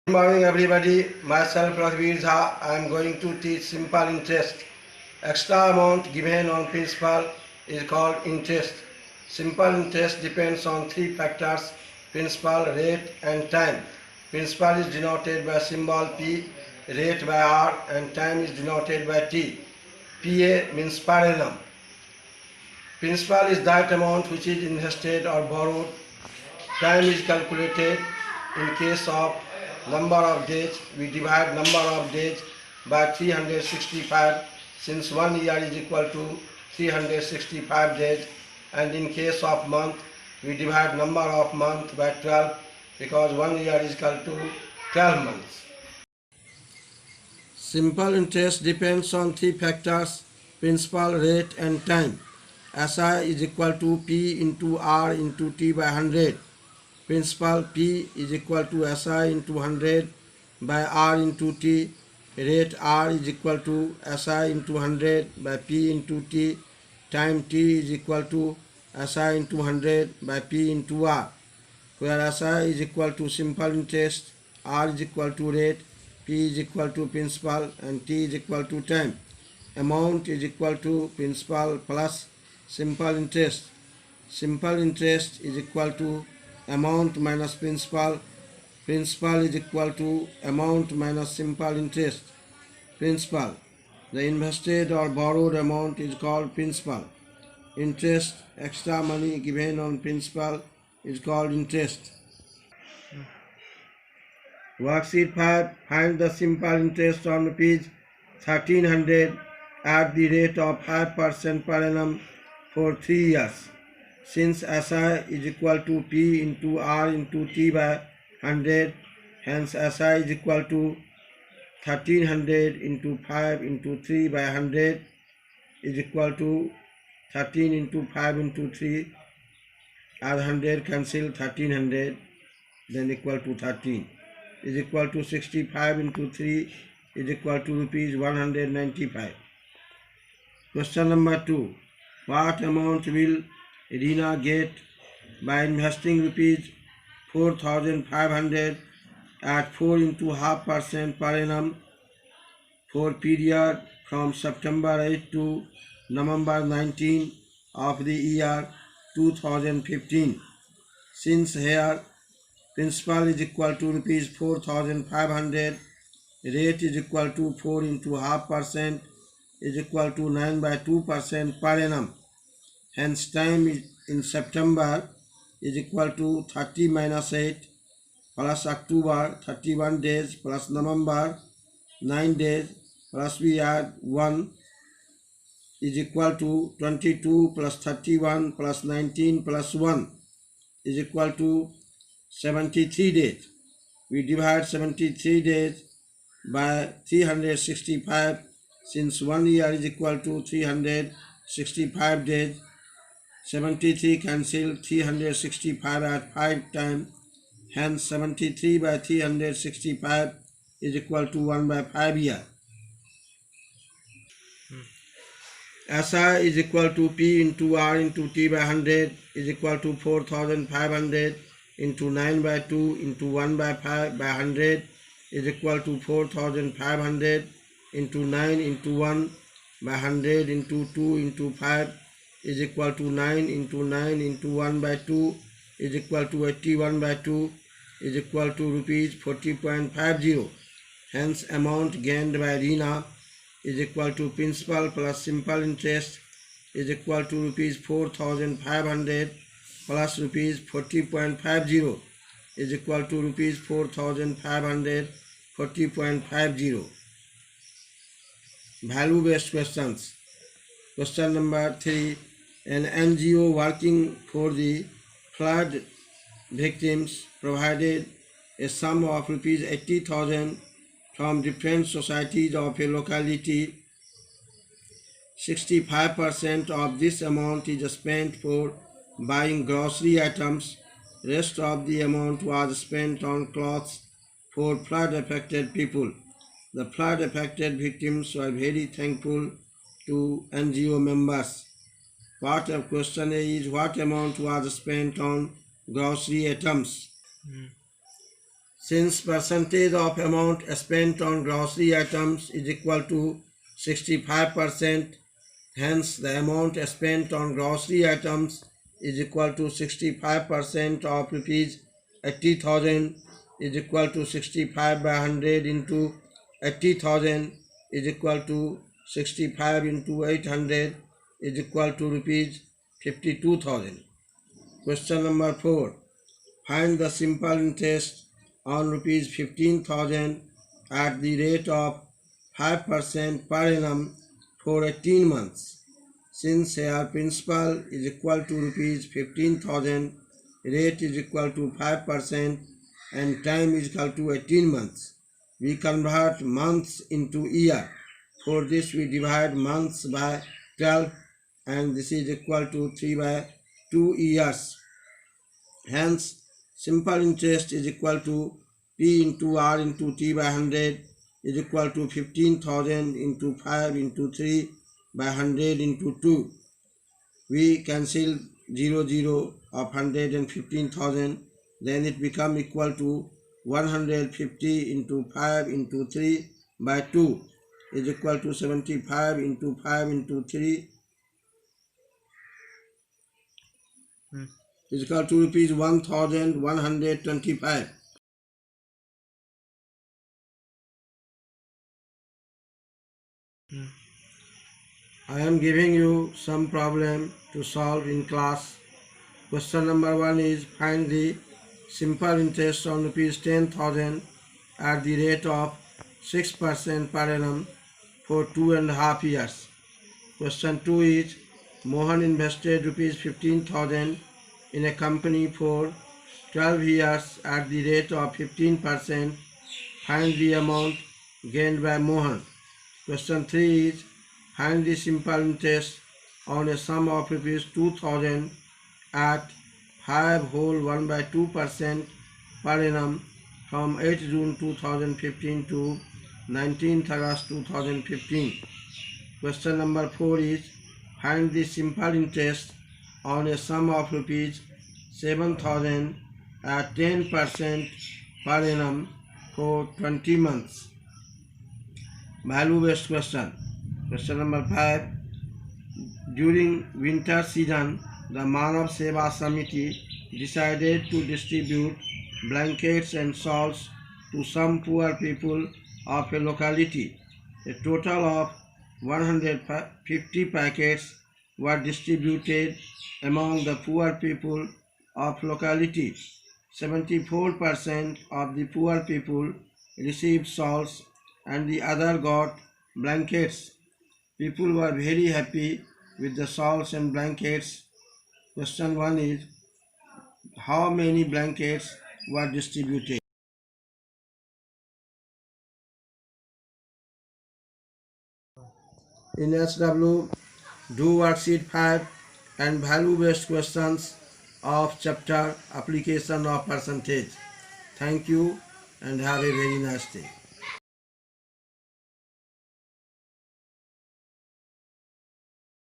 Good morning everybody, myself Raghveer Jha. I am going to teach simple interest. Extra amount given on principal is called interest. Simple interest depends on three factors: principal, rate and time. Principal is denoted by symbol P, rate by R and time is denoted by T. PA means per annum. Principal is that amount which is invested or borrowed. Time is calculated in case of number of days. We divide number of days by 365 since 1 year is equal to 365 days, and in case of month we divide number of month by 12 because 1 year is equal to 12 months. Simple interest depends on three factors: principal, rate and time. SI is equal to P into R into T by 100. Principal P is equal to SI into 100 by R into T. Rate R is equal to SI into 100 by P into T. Time T is equal to SI into 100 by P into R, where SI is equal to simple interest, R is equal to rate, P is equal to principal and T is equal to time. Amount is equal to principal plus simple interest. Simple interest is equal to amount minus principal. Principal is equal to amount minus simple interest. Principal, the invested or borrowed amount is called principal. Interest, extra money given on principal is called interest. Worksheet 5, find the simple interest on rupees 1300 at the rate of 5% per annum for 3 years. Since SI is equal to P into R into T by 100, hence SI is equal to 1300 into 5 into 3 by 100 is equal to 13 into 5 into 3, as 100 cancel 1300, then equal to 13, is equal to 65 into 3 is equal to rupees 195. Question number 2. What amount will Rina get by investing rupees 4,500 at 4 into half percent per annum for period from September 8 to November 19 of the year 2015. Since here principal is equal to rupees 4,500, rate is equal to 4 into half percent is equal to 9 by 2% per annum. Hence time is in September is equal to 30 minus 8 plus October 31 days plus November 9 days plus we add 1 is equal to 22 plus 31 plus 19 plus 1 is equal to 73 days. We divide 73 days by 365 since 1 year is equal to 365 days. 73 cancel 365 at 5 times, hence 73 by 365 is equal to 1 by 5 year. SI is equal to P into R into T by 100 is equal to 4,500 into 9 by 2 into 1 by 5 by 100 is equal to 4,500 into 9 into 1 by 100 into 2 into 5 is equal to 9 into 9 into 1 by 2 is equal to 81 by 2 is equal to rupees 40.50. Hence amount gained by Rina is equal to principal plus simple interest is equal to rupees 4,500 plus rupees 40.50 is equal to rupees 4,500 40.50. Value based questions. Question number 3. An NGO working for the flood victims provided a sum of rupees 80,000 from different societies of a locality. 65% of this amount is spent for buying grocery items. Rest of the amount was spent on clothes for flood affected people. The flood affected victims were very thankful to NGO members. What a question is, what amount was spent on grocery items? Since percentage of amount spent on grocery items is equal to 65%, hence the amount spent on grocery items is equal to 65% of rupees 80,000 is equal to 65 by 100 into 80,000 is equal to 65 into 800 is equal to rupees 52,000. Question number 4. Find the simple interest on rupees 15,000 at the rate of 5% per annum for 18 months. Since here principal is equal to rupees 15,000, rate is equal to 5% and time is equal to 18 months, we convert months into year. For this we divide months by 12 and this is equal to 3 by 2 years. Hence, simple interest is equal to P into R into T by 100 is equal to 15,000 into 5 into 3 by 100 into 2. We cancel 0 of 100 and 15,000. Then it becomes equal to 150 into 5 into 3 by 2 is equal to 75 into 5 into 3 is equal to rupees 1,125. I am giving you some problem to solve in class. Question number 1 is find the simple interest on rupees 10,000 at the rate of 6% per annum for 2.5 years. Question 2 is Mohan invested rupees 15,000 in a company for 12 years at the rate of 15%. Find the amount gained by Mohan. Question 3 is find the simple interest on a sum of rupees 2,000 at 5 whole 1 by 2% per annum from 8 June 2015 to 19th August 2015. Question number 4 is find the simple interest on a sum of rupees 7,000 at 10% per annum for 20 months. Value-based question. Question number 5. During winter season, the Manav Seva Samiti decided to distribute blankets and shawls to some poor people of a locality. A total of 150 packets were distributed among the poor people of locality. 74% of the poor people received shawls and the other got blankets. People were very happy with the shawls and blankets. Question 1 is how many blankets were distributed? In SW, do worksheet 5 and value-based questions of chapter application of percentage. Thank you and have a very nice day.